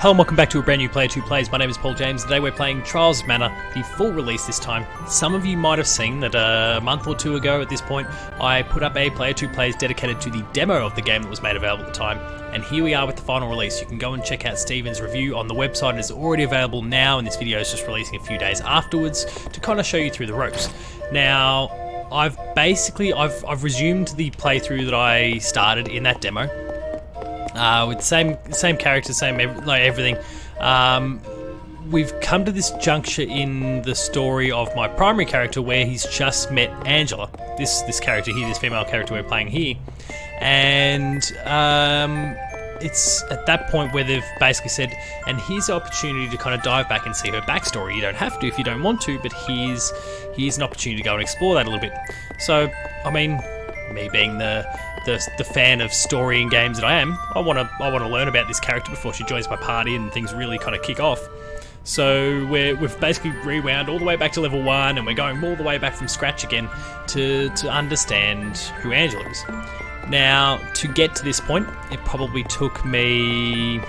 Hello and welcome back to a brand new Player 2 Plays. My name is Paul James. Today we're playing Trials of Mana, the full release this time. Some of you might have seen that a month or two ago at this point, I put up a Player 2 Plays dedicated to the demo of the game that was made available at the time. And here we are with the final release. You can go and check out Steven's review on the website. It's already available now, and this video is just releasing a few days afterwards to kind of show you through the ropes. Now, I've resumed the playthrough that I started in that demo. With the same characters, everything. We've come to this juncture in the story of my primary character where he's just met Angela, this character here, this female character we're playing here, and it's at that point where they've basically said, and here's the opportunity to kind of dive back and see her backstory. You don't have to if you don't want to, but here's an opportunity to go and explore that a little bit. So, I mean, me being the fan of story in games that I am, I want to learn about this character before she joins my party and things really kind of kick off. So we've basically rewound all the way back to level 1, and we're going all the way back from scratch again to understand who Angela is. Now, to get to this point, it probably took me,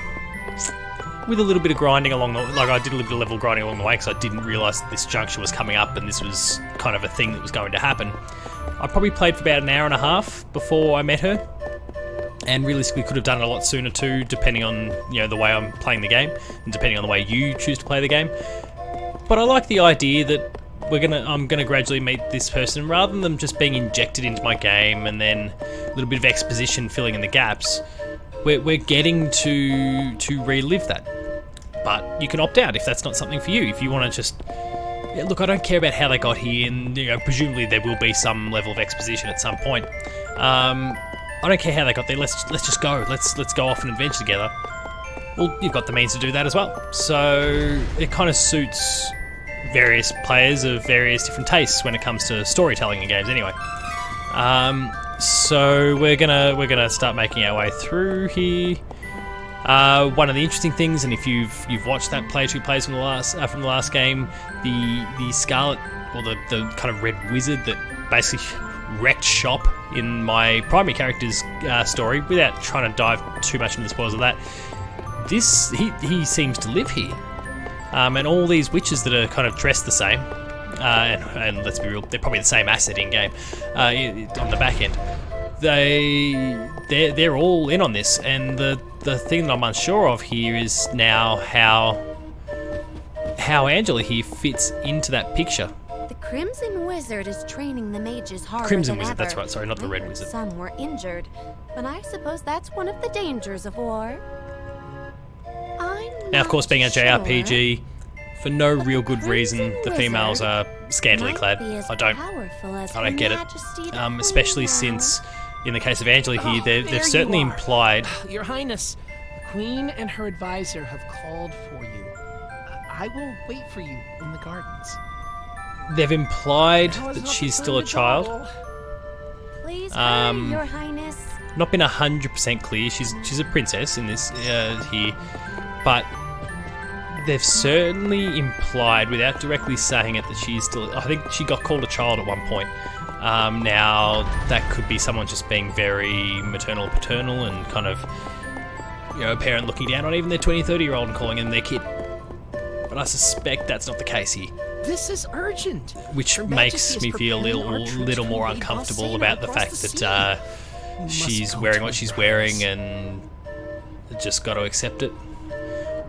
with a little bit of grinding along I did a little bit of level grinding along the way because I didn't realise that this juncture was coming up and this was kind of a thing that was going to happen. I probably played for about an hour and a half before I met her, and realistically could have done it a lot sooner too, depending on the way I'm playing the game and depending on the way you choose to play the game. But I like the idea that I'm gonna gradually meet this person rather than them just being injected into my game and then a little bit of exposition filling in the gaps. We're getting to relive that, but you can opt out if that's not something for you. If you want to just look, I don't care about how they got here, and presumably there will be some level of exposition at some point. I don't care how they got there. Let's just go. Let's go off and adventure together. Well, you've got the means to do that as well. So it kind of suits various players of various different tastes when it comes to storytelling in games. Anyway, so we're gonna start making our way through here. One of the interesting things, and if you've watched that Player 2 Plays from the last game, the Scarlet, or the kind of red wizard that basically wrecked shop in my primary character's story, without trying to dive too much into the spoilers of that, he seems to live here, and all these witches that are kind of dressed the same, and let's be real, they're probably the same asset in game on the back end. They're all in on this, and the thing that I'm unsure of here is now how Angela here fits into that picture. The Crimson Wizard is training the mages harder Crimson than Wizard, ever. that's right, sorry, not the Red Wizard. Some were injured, but I suppose that's one of the dangers of war. Now, of course, being a JRPG, for no real good reason, the females are scantily clad. I don't get it, especially since, in the case of Angela here, they've certainly implied... Your Highness, the Queen and her advisor have called for you. I will wait for you in the gardens. They've implied that she's still a child. Please hurry, Your Highness. Not been 100% clear. She's a princess in this here, but they've certainly implied, without directly saying it, that she's still... I think she got called a child at one point. Now, that could be someone just being very maternal, paternal, and kind of, a parent looking down on even their 20, 30-year-old and calling them their kid. But I suspect that's not not the case here. This is urgent. Which makes me feel a little more uncomfortable about the fact that she's wearing what she's wearing and just got to accept it.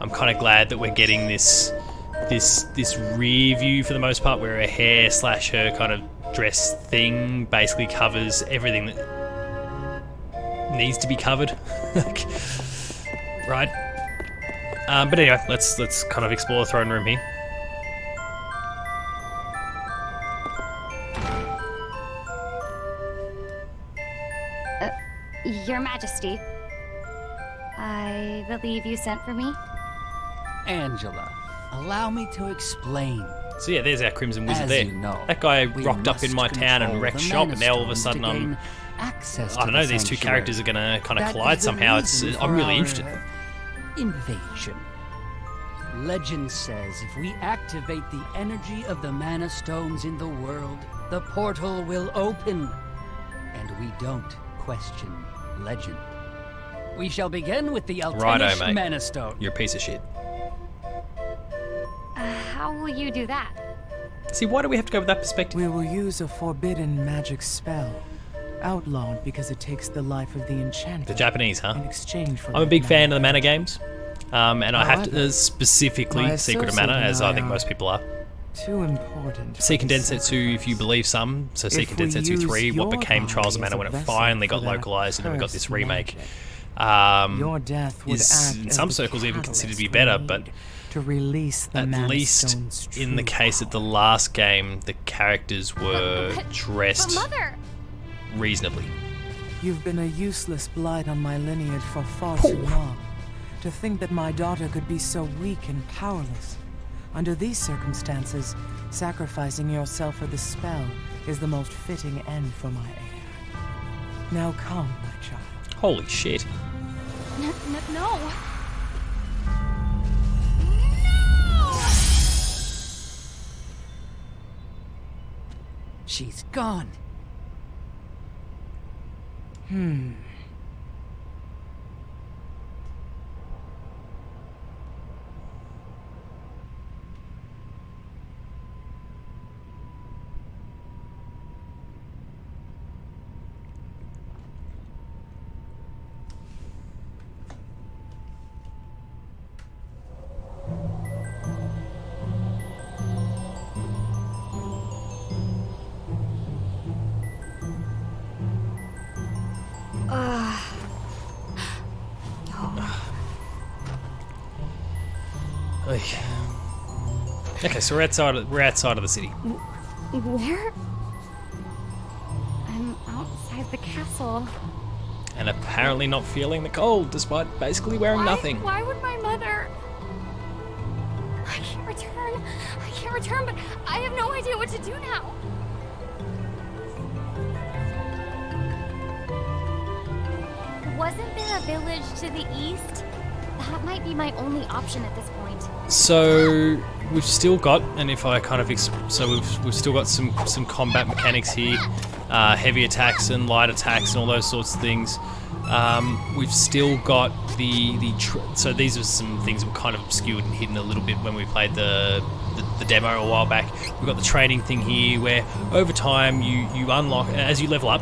I'm kind of glad that we're getting this rear view for the most part, where her hair / her kind of dress thing basically covers everything that needs to be covered. Right? But anyway, let's kind of explore the throne room here. Your Majesty, I believe you sent for me? Angela, allow me to explain. So yeah, there's our Crimson Wizard there. You know, that guy rocked up in my town and wrecked shop, and now all of a sudden I don't know, these two characters are going to kind of collide somehow. I'm really interested. Invasion. Legend says if we activate the energy of the mana stones in the world, the portal will open. And we don't question legend. We shall begin with the Righto, Altenish mate. Mana Stone. You're a piece of shit. How will you do that? See, why do we have to go with that perspective? We will use a forbidden magic spell, outlawed because it takes the life of the enchanter. The Japanese, huh? In exchange for I'm a big that fan mana. of the mana games. And I have to, However, specifically my Secret of associate Mana, and as I I think are most people are. Too important. for Seiken this Densetsu, if you believe some. So If Seiken we Densetsu use 3, what your became Trials of body Mana as when a it vessel finally got for that localized and then we got this cursed remake. magic, Your death would Is act in as some the circles even considered to be catalyst better, we but need to release the at Mana least Stone's in the true case of the last game, the characters were But dressed Mother! reasonably. You've been a useless blight on my lineage for far too long. To think that my daughter could be so weak and powerless. Under these circumstances, sacrificing yourself for the spell is the most fitting end for my heir. Now come, my child. Holy shit. No! She's gone. Oy. Okay, so we're outside of the city. Where? I'm outside the castle. And apparently not feeling the cold, despite basically wearing nothing. Why would my mother? I can't return, but I have no idea what to do now. Wasn't there a village to the east? That might be my only option at this point. So we've still got, and if I kind of we've still got some combat mechanics here, heavy attacks and light attacks and all those sorts of things. We've still got so these are some things that were kind of obscured and hidden a little bit when we played the demo a while back. We've got the training thing here where over time you unlock, as you level up,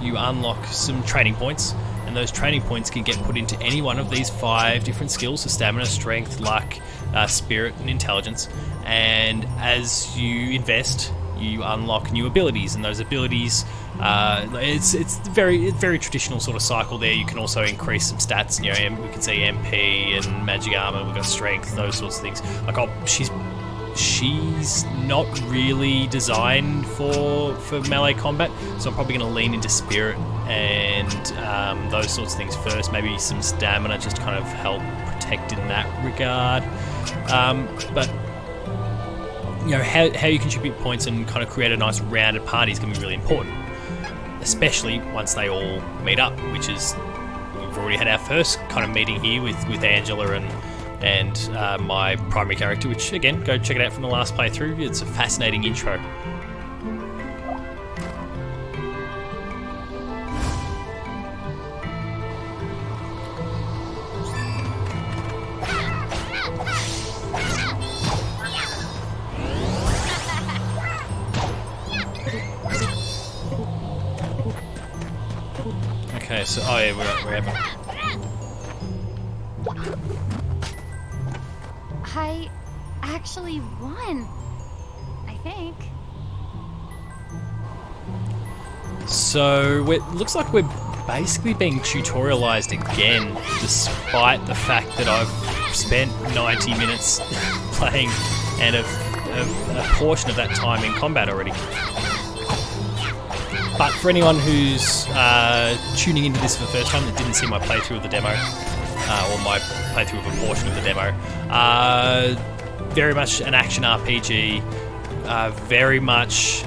you unlock some training points. And those training points can get put into any one of these 5 different skills: so stamina, strength, luck, spirit, and intelligence. And as you invest, you unlock new abilities, and those abilities, it's very traditional sort of cycle there. You can also increase some stats. You know, we can see MP and magic armor. We've got strength, those sorts of things. Like, she's not really designed for melee combat, so I'm probably going to lean into spirit and those sorts of things first. Maybe some stamina just to kind of help protect in that regard. But you know, how you contribute points and kind of create a nice rounded party is going to be really important, especially once they all meet up, which is, we've already had our first kind of meeting here with Angela and my primary character, which again, go check it out from the last playthrough. It's a fascinating intro. Okay, so oh yeah, we're Evan. I actually won. I think. So it looks like we're basically being tutorialized again, despite the fact that I've spent 90 minutes playing and a portion of that time in combat already. But for anyone who's tuning into this for the first time that didn't see my playthrough of the demo, or my playthrough of a portion of the demo, very much an action RPG, very much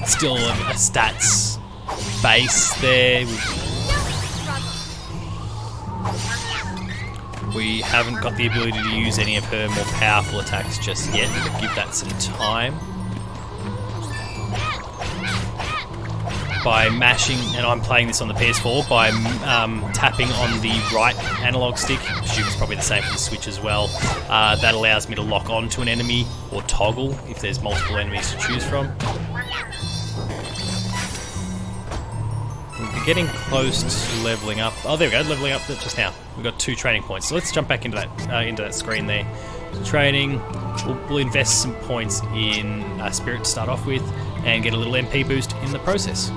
still a stats base there. We haven't got the ability to use any of her more powerful attacks just yet, but give that some time. by mashing, and I'm playing this on the PS4, by tapping on the right analog stick. I presume it's probably the same for the Switch as well. That allows me to lock on to an enemy, or toggle if there's multiple enemies to choose from. We're getting close to leveling up. Oh, there we go, leveling up just now. We've got 2 training points. So let's jump back into that screen there. Training. We'll invest some points in Spirit to start off with, and get a little MP boost in the process.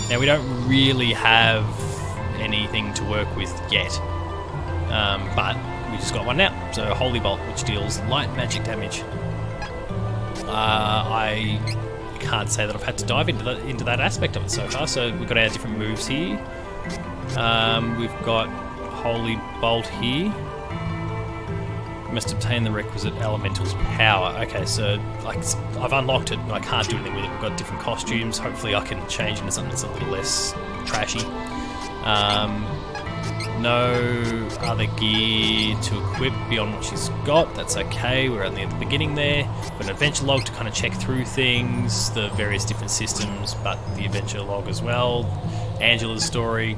Now we don't really have anything to work with yet, but we just got one now. So Holy Bolt, which deals light magic damage. I can't say that I've had to dive into that aspect of it so far. So we've got our different moves here. We've got Holy Bolt here. Must obtain the requisite elemental's power. Okay, so I've unlocked it, but I can't do anything with it. We've got different costumes. Hopefully I can change into something that's a little less trashy. No other gear to equip beyond what she's got. That's okay, we're only at the beginning there. Got an adventure log to kind of check through things, the various different systems, but the adventure log as well. Angela's story.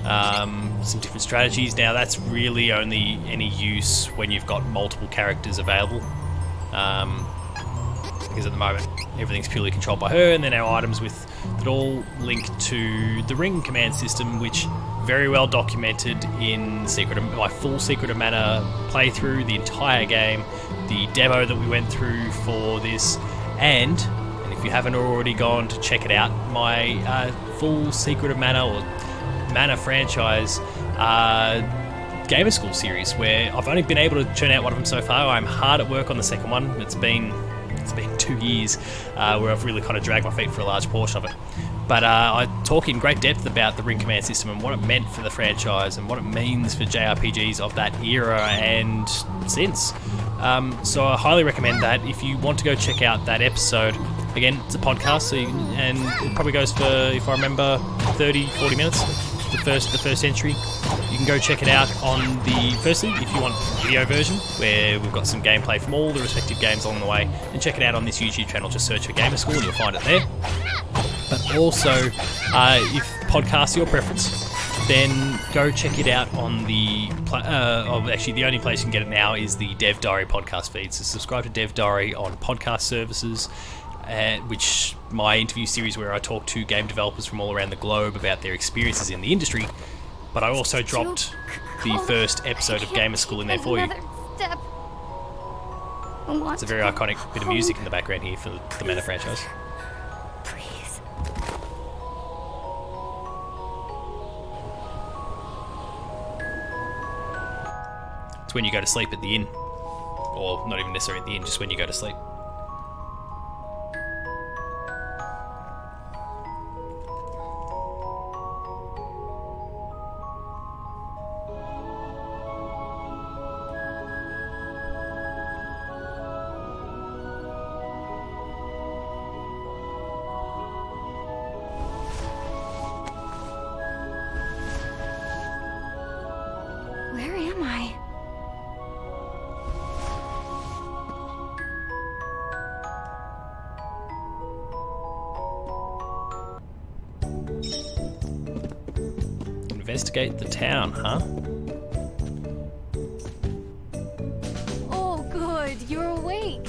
Some different strategies. Now that's really only any use when you've got multiple characters available, because at the moment everything's purely controlled by her, and then our items that all link to the ring command system, which very well documented in my full Secret of Mana playthrough, the entire game, the demo that we went through for this, and if you haven't already gone to check it out, my full Secret of Mana or Mana franchise Gamer School series, where I've only been able to churn out one of them so far. I'm hard at work on the second one. It's been 2 years where I've really kind of dragged my feet for a large portion of it. But I talk in great depth about the ring command system and what it meant for the franchise and what it means for JRPGs of that era and since. So I highly recommend that if you want to go check out that episode. Again, it's a podcast, so and it probably goes for, if I remember, 30-40 minutes. The first entry. You can go check it out on firstly, if you want the video version, where we've got some gameplay from all the respective games along the way, and check it out on this YouTube channel. Just search for Gamer School and you'll find it there. But also, if podcasts are your preference, then go check it out on actually the only place you can get it now is the Dev Diary podcast feed. So subscribe to Dev Diary on podcast services, which my interview series where I talk to game developers from all around the globe about their experiences in the industry. But I also dropped the first episode of Gamer School in there for you. It's a very iconic bit of music in the background here for the Mana franchise. Please. It's when you go to sleep at the inn. Or not even necessarily at the inn, just when you go to sleep. Where am I? Investigate the town, huh? Oh, good, you're awake.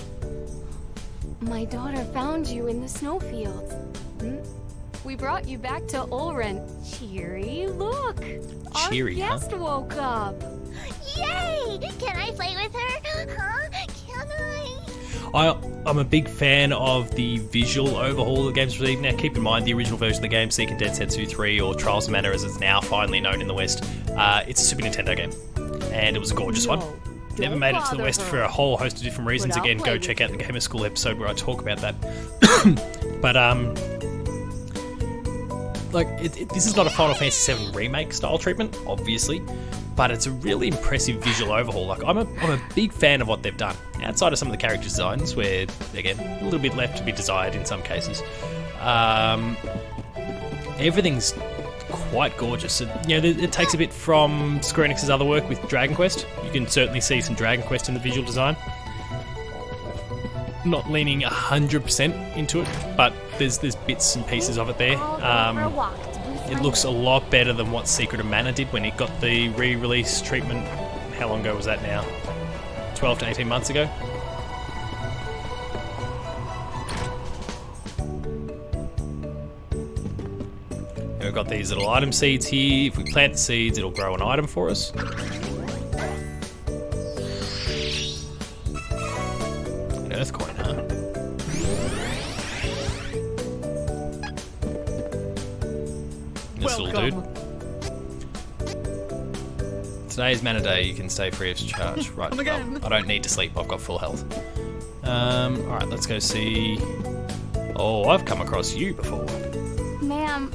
My daughter found you in the snowfields. We brought you back to Ulren. Cheery, look! Cheery, Our guest woke up. Yay! Can I play with her? Huh? Can I? I'm a big fan of the visual overhaul the game's received. Now, keep in mind, the original version of the game, Seiken Densetsu 3, or Trials of Mana as it's now finally known in the West, it's a Super Nintendo game, and it was a gorgeous one. Never made it to the West for a whole host of different reasons. Again, go check out the Gamer School episode where I talk about that. But, this is not a Final Fantasy VII remake style treatment, obviously, but it's a really impressive visual overhaul. Like, I'm a big fan of what they've done. Outside of some of the character designs, where, again, a little bit left to be desired in some cases. Everything's quite gorgeous. It takes a bit from Square Enix's other work with Dragon Quest. You can certainly see some Dragon Quest in the visual design. not leaning 100% into it, but there's bits and pieces of it there. It looks a lot better than what Secret of Mana did when it got the re-release treatment. How long ago was that now? 12 to 18 months ago? And we've got these little item seeds here. If we plant the seeds, it'll grow an item for us. An earth coin, huh? This little dude. Today's mana day, you can stay free of charge. Right, well, I don't need to sleep, I've got full health. Alright, let's go see... Oh, I've come across you before. Ma'am,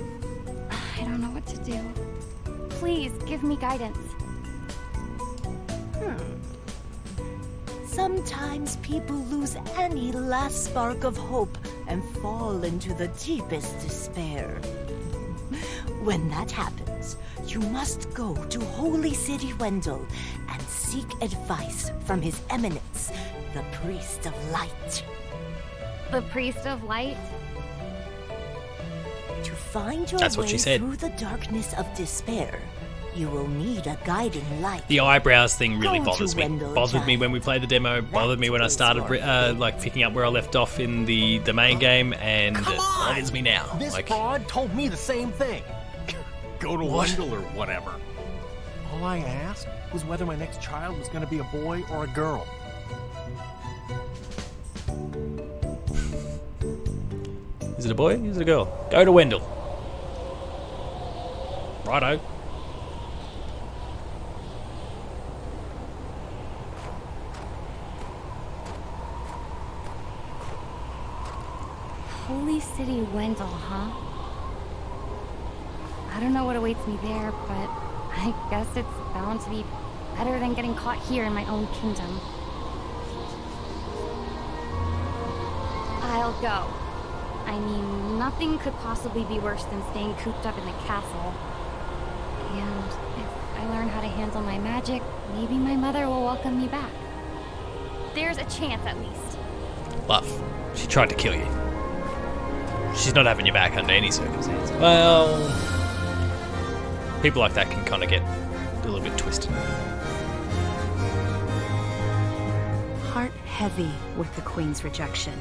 I don't know what to do. Please, give me guidance. Sometimes people lose any last spark of hope and fall into the deepest despair. When that happens, you must go to Holy City Wendell and seek advice from His Eminence, the Priest of Light. The Priest of Light? To find your That's what way she said. through the darkness of despair, you will need a guiding light. The eyebrows thing really Go to bothers me. Wendell Bothered me Giant. when we played the demo, bothered me when I started like picking up where I left off in the main game, and it bothers me now. This Like, fraud told me the same thing. Go to Wendell or whatever. All I asked was whether my next child was going to be a boy or a girl. is it a boy? Is it a girl? Go to Wendell. Righto. Holy City Wendell, huh? I don't know what awaits me there, but I guess it's bound to be better than getting caught here in my own kingdom. I'll go. I mean, nothing could possibly be worse than staying cooped up in the castle. And if I learn how to handle my magic, maybe my mother will welcome me back. There's a chance, at least. Love, she tried to kill you. She's not having you back under any circumstance. Well, people like that can kind of get a little bit twisted. Heart heavy with the Queen's rejection.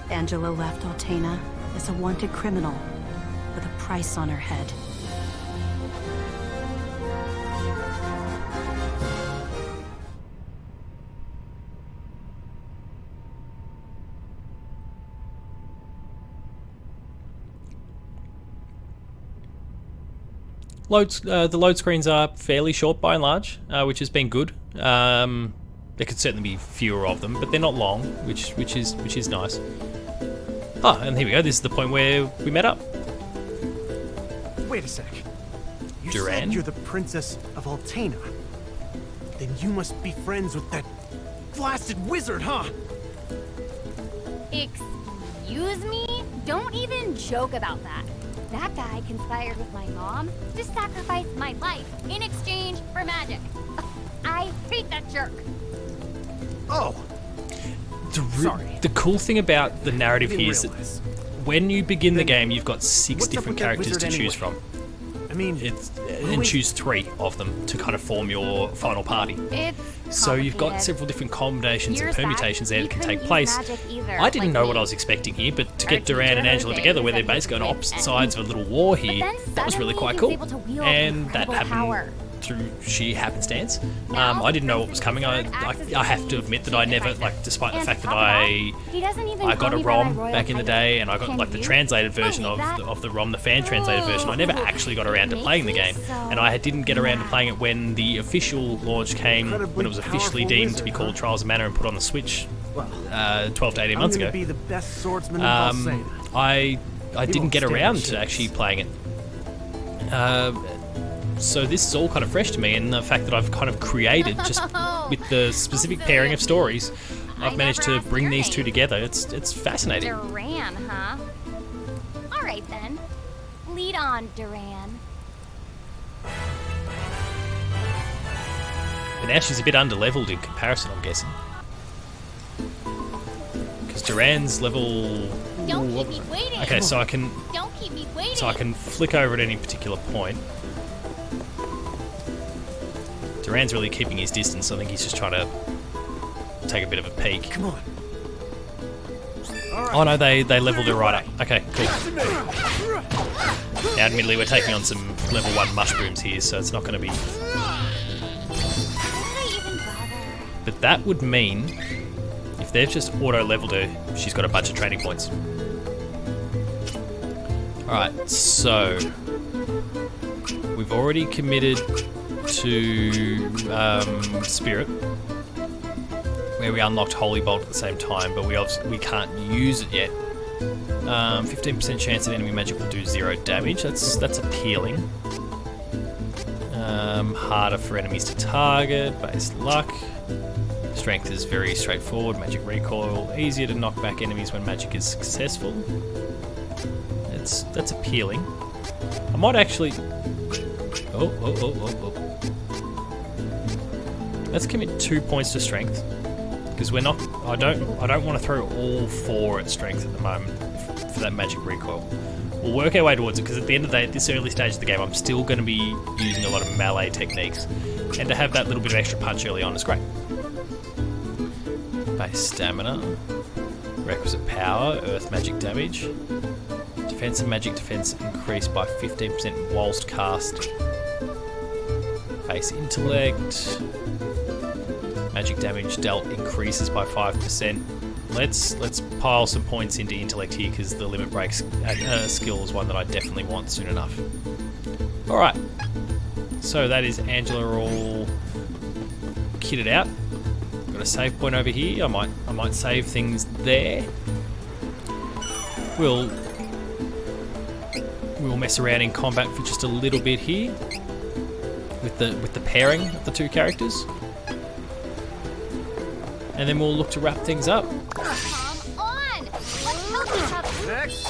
Angela left Altena as a wanted criminal with a price on her head. The load screens are fairly short by and large, which has been good. There could certainly be fewer of them, but they're not long, which is nice. Oh, and here we go. This is the point where we met up. Wait a sec. You Duran? said you're the Princess of Altena. Then you must be friends with that blasted wizard, huh? Excuse me? Don't even joke about that. That guy conspired with my mom to sacrifice my life in exchange for magic. I hate that jerk. Oh, sorry. The cool thing about the narrative here is that Realize. when you begin the game, you've got 6 What's up different with that characters to wizard choose anyway? from. I mean, And choose 3 of them to kind of form your final party. It's So you've got complicated. several different combinations Here's and permutations that. there You that can couldn't take use place. magic either, I didn't like know what me. I was expecting here, but to Our get Duran and teacher Angela Jose together where said they're he basically on could opposite and sides of a little war But here, then that was really suddenly quite he cool. was able to wield And that incredible happened power. through sheer happenstance. Now, I didn't know what was Princess coming. Wizard acts as I have to the admit that I never, advisor. like, despite the And fact to that top it off, I he doesn't even got call a me by my ROM royal back in the title. day, and I got Can like the you translated version believe that? of the ROM, the fan translated version. I never actually got around to Makes playing the me game, so and I didn't get around to mad. playing it when the official launch came, when it was officially Incredibly deemed to be powerful called wizard, Trials of Mana and put on the Switch well, 12 to 18 months I'm ago. gonna be the best swordsman in Valsena. I didn't won't get stand around a to chance. actually playing it. So this is all kind of fresh to me, and the fact that I've kind of created, just with the specific pairing of stories, I've managed never to asked bring your these name. 2 together. It's fascinating. Duran, huh? All right then. Lead on, Duran. But now she's a bit underleveled in comparison, I'm guessing. Duran's level. Don't keep me waiting. Okay, so I can. Don't keep me waiting. So I can flick over at any particular point. Duran's really keeping his distance. I think he's just trying to take a bit of a peek. Come on. Oh no, they leveled her right up. Okay, cool. Now, admittedly, we're taking on some level 1 mushrooms here, so it's not going to be... But that would mean, if they've just auto-leveled her, she's got a bunch of training points. Alright, so... We've already committed to Spirit, where we unlocked Holy Bolt at the same time, but we can't use it yet. 15% chance that enemy magic will do 0 damage. That's appealing. Harder for enemies to target. Base luck. Strength is very straightforward. Magic recoil. Easier to knock back enemies when magic is successful. That's appealing. I might actually. Oh. Let's commit 2 points to strength. Because we're not. I don't want to throw all 4 at strength at the moment for that magic recoil. We'll work our way towards it because at the end of the day, at this early stage of the game, I'm still going to be using a lot of melee techniques, and to have that little bit of extra punch early on is great. Base stamina, requisite power, earth magic damage, defense and magic defense increased by 15% whilst cast. Base intellect. Magic damage dealt increases by 5%. Let's pile some points into intellect here because the limit break skill is one that I definitely want soon enough. Alright, so that is Angela all kitted out. Got a save point over here. I might save things there. We'll mess around in combat for just a little bit here with the pairing of the 2 characters. And then we'll look to wrap things up. Come on! Let's help each other. Next.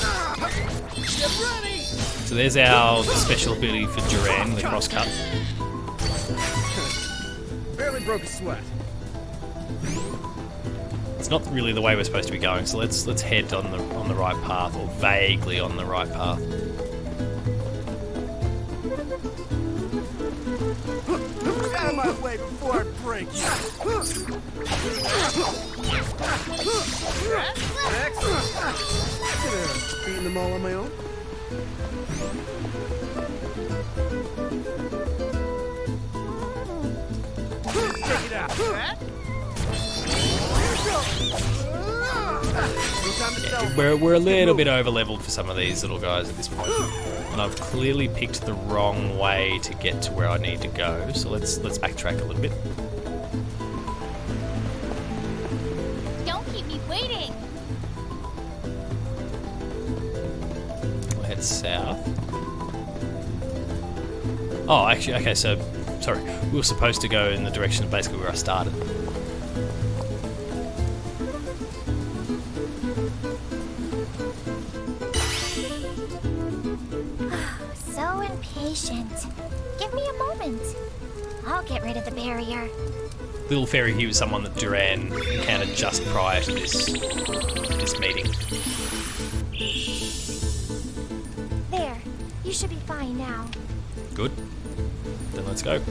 Get ready. So there's our special ability for Duran, the crosscut. Barely broke a sweat. It's not really the way we're supposed to be going, so let's head on the right path, or vaguely on the right path. Out of my way before I break you. Next. Beating them all on my own. Take it out. Yeah, we're a little bit over leveled for some of these little guys at this point, and I've clearly picked the wrong way to get to where I need to go. So let's backtrack a little bit. Don't keep me waiting. We'll head south. Oh, actually, okay. So, sorry, we were supposed to go in the direction of basically where I started. So impatient. Give me a moment. I'll get rid of the barrier. Little fairy here was someone that Duran encountered just prior to this meeting. There. You should be fine now. Good. Then let's go.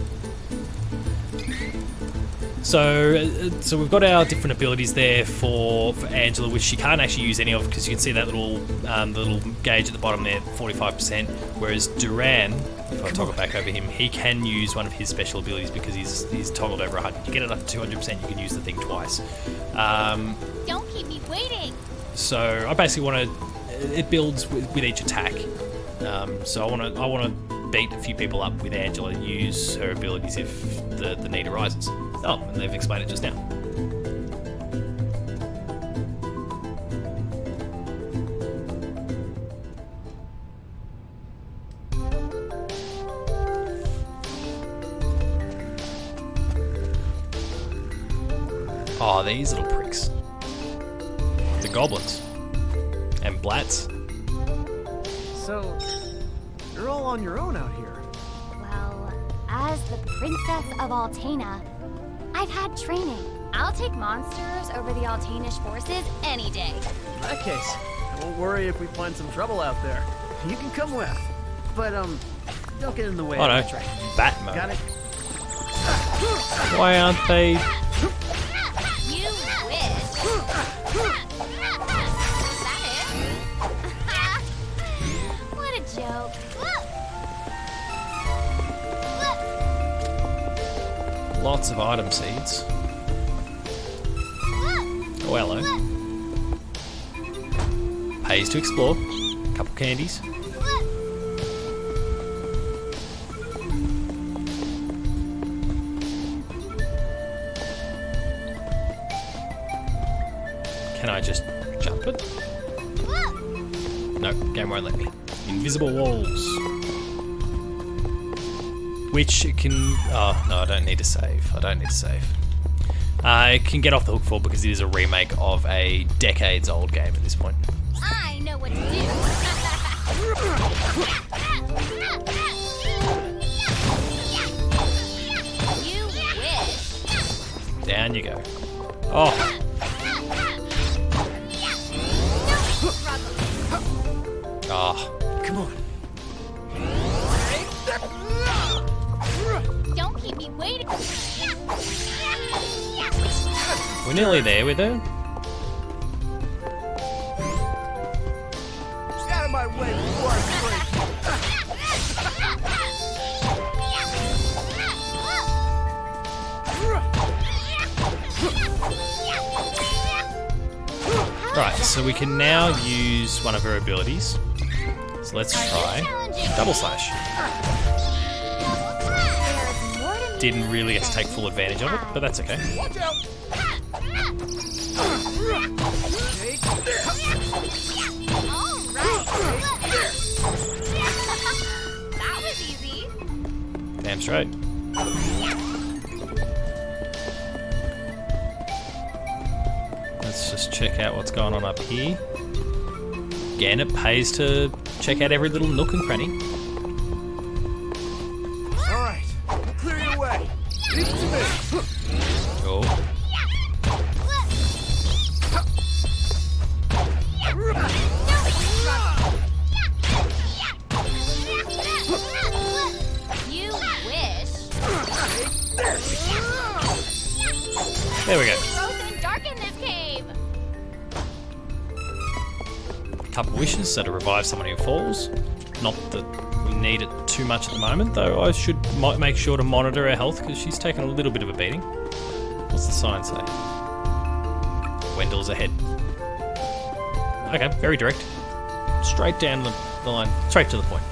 So we've got our different abilities there for Angela, which she can't actually use any of because you can see that little the little gauge at the bottom there, 45%. Whereas Duran, if I toggle back over him, he can use one of his special abilities because he's toggled over 100. You get it up to 200%, you can use the thing twice. Don't keep me waiting. So I basically want to. It builds with each attack. So I want to beat a few people up with Angela and use her abilities if the need arises. Oh, and they've explained it just now. Oh, these little pricks. The goblins. And blats. So, you're all on your own out here. Well, as the Princess of Altena, I've had training. I'll take monsters over the Altanish forces any day. In that case, I won't worry if we find some trouble out there. You can come with. But, don't get in the way Oh of no, the train. Batman. Got it? Why aren't they? You wish. Is that it? What a joke. Lots of item seeds. Oh, hello. Pays to explore. Couple candies. Can I just jump it? No, game won't let me. Invisible walls. Which it can... Oh, no, I don't need to save. I don't need to save. It can get off the hook for because it is a remake of a decades-old game at this point. I know what to do. You wish. Down you go. Oh, oh. Come on. Don't keep me waiting. We're nearly there with her. Get out of my way before I Right, so we can now use one of her abilities. So let's try Double Slash. Didn't really get to take full advantage of it, but that's okay. Watch out! That was easy. Damn straight. Let's just check out what's going on up here. Again, it pays to check out every little nook and cranny. All right, clear your way. Leave it to me. Oh. You wish. There we go. Frozen and dark in this cave. Couple wishes, so to revive someone who falls. Not that we need it too much at the moment, though I should make sure to monitor her health because she's taken a little bit of a beating. What's the sign say? Wendell's ahead. Okay, very direct. Straight down the line, straight to the point.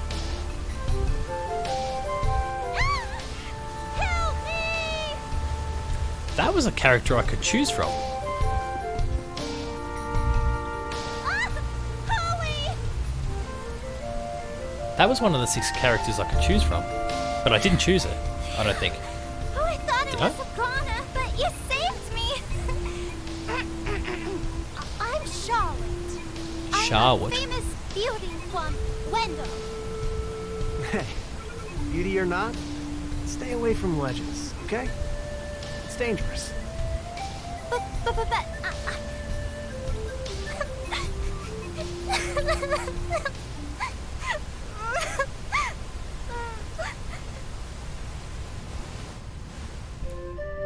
Help me! That was a character I could choose from. Chloe! That was one of the 6 characters I could choose from, but I didn't choose her, I don't think. Oh, I thought it Did I? was Iguana, but you saved me. I'm Charlotte. Charlotte? I'm a famous beauty from Wendell. Hey, beauty or not, stay away from legends, okay? It's dangerous. But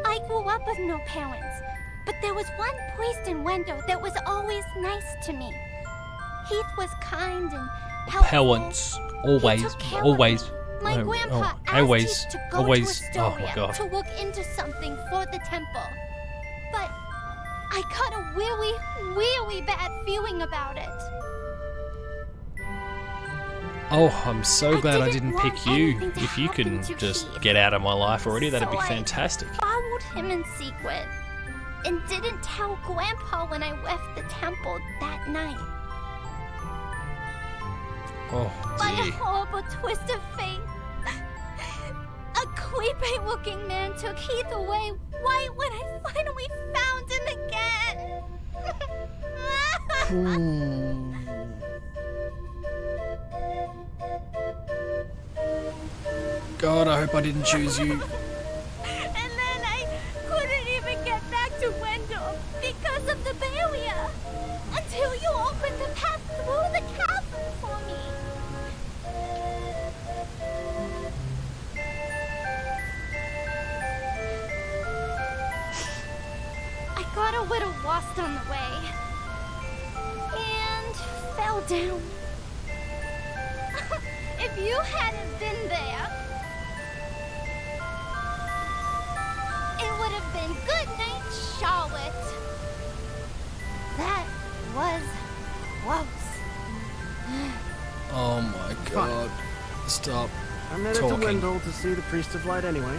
I grew up with no parents, but there was one priest in Wendell that was always nice to me. Heath was kind and helpful. Parents, always, He took care of always. me. My grandpa asked always, Heath to go always. to Oh Astoria my god. to look into something for the temple. But I got a really, really bad feeling about it. Oh, I'm so I glad I didn't didn't pick want you. anything to If you happen can to just Heath. get out of my life already, that'd be So I fantastic. followed him in secret and didn't tell Grandpa when I left the temple that night. Oh By a dear. horrible twist of fate, a creepy-looking man took Heath away right when I finally found him again. God, I hope I didn't choose you. And then I couldn't even get back to lost on the way. And fell down. If you hadn't been there, it would have been good night, Charlotte. That was close. Oh my god. Stop I'm headed talking. to Wendell to see the Priest of Light anyway.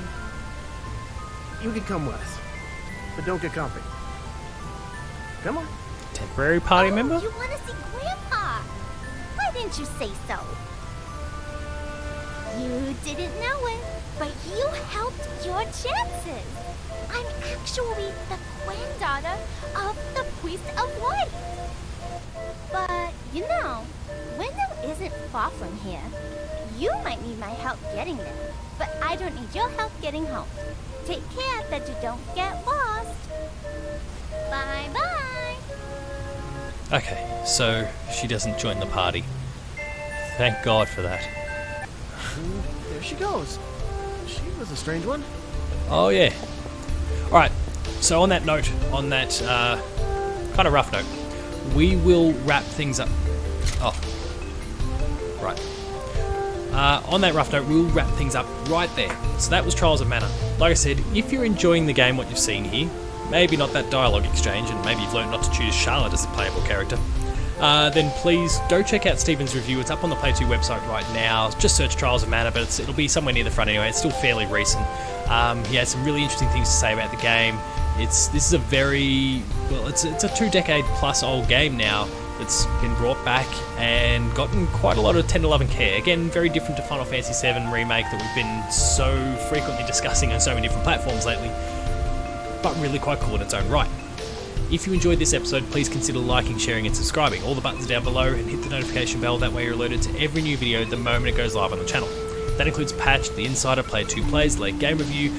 You can come with us, but don't get comfy. Come on. Temporary party member? You want to see Grandpa? Why didn't you say so? You didn't know it, but you helped your chances. I'm actually the granddaughter of the Priest of Light. But, you know, Wendell isn't far from here. You might need my help getting there, but I don't need your help getting home. Take care that you don't get lost. Bye-bye. Okay, so she doesn't join the party. Thank God for that. There she goes. She was a strange one. Oh yeah. Alright, so on that note, on that kind of rough note, we will wrap things up. Oh, right. On that rough note, we'll wrap things up right there. So that was Trials of Mana. Like I said, if you're enjoying the game, what you've seen here, maybe not that dialogue exchange, and maybe you've learned not to choose Charlotte as a playable character, then please go check out Stephen's review. It's up on the Play 2 website right now. Just search Trials of Mana, but it'll be somewhere near the front anyway. It's still fairly recent. He had some really interesting things to say about the game. This is a very, well, it's a 2-decade plus old game now that's been brought back and gotten quite a lot of tender love and care. Again, very different to Final Fantasy VII Remake that we've been so frequently discussing on so many different platforms lately, but really quite cool in its own right. If you enjoyed this episode, please consider liking, sharing and subscribing. All the buttons are down below, and hit the notification bell, that way you're alerted to every new video the moment it goes live on the channel. That includes Patch, The Insider, Play 2 Plays, Late Game Review,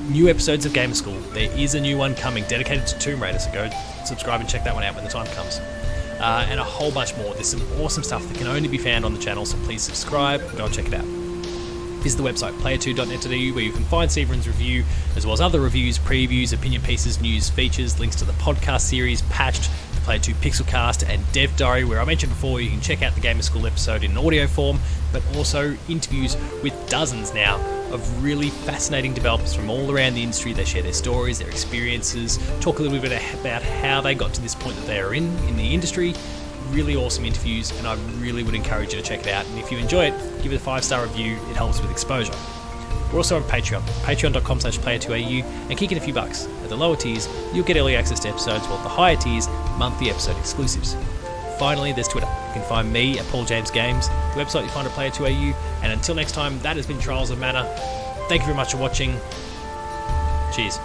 new episodes of Gamer School. There is a new one coming dedicated to Tomb Raider, so go subscribe and check that one out when the time comes. And a whole bunch more. There's some awesome stuff that can only be found on the channel, so please subscribe and go and check it out. Visit the website player2.net.au where you can find Stephen's review, as well as other reviews, previews, opinion pieces, news, features, links to the podcast series, Patched, the Player 2 Pixelcast, and Dev Diary, where I mentioned before you can check out the Gamer School episode in audio form, but also interviews with dozens now of really fascinating developers from all around the industry. They share their stories, their experiences, talk a little bit about how they got to this point that they are in the industry. Really awesome interviews, and I really would encourage you to check it out. And if you enjoy it, give it a 5-star review. It helps with exposure. We're also on Patreon, patreon.com/player2au, and kick in a few bucks. At the lower tiers, you'll get early access to episodes, while at the higher tiers, monthly episode exclusives. Finally, there's Twitter. You can find me at Paul James Games, the website you find at player2au, and until next time, that has been Trials of Mana. Thank you very much for watching. Cheers.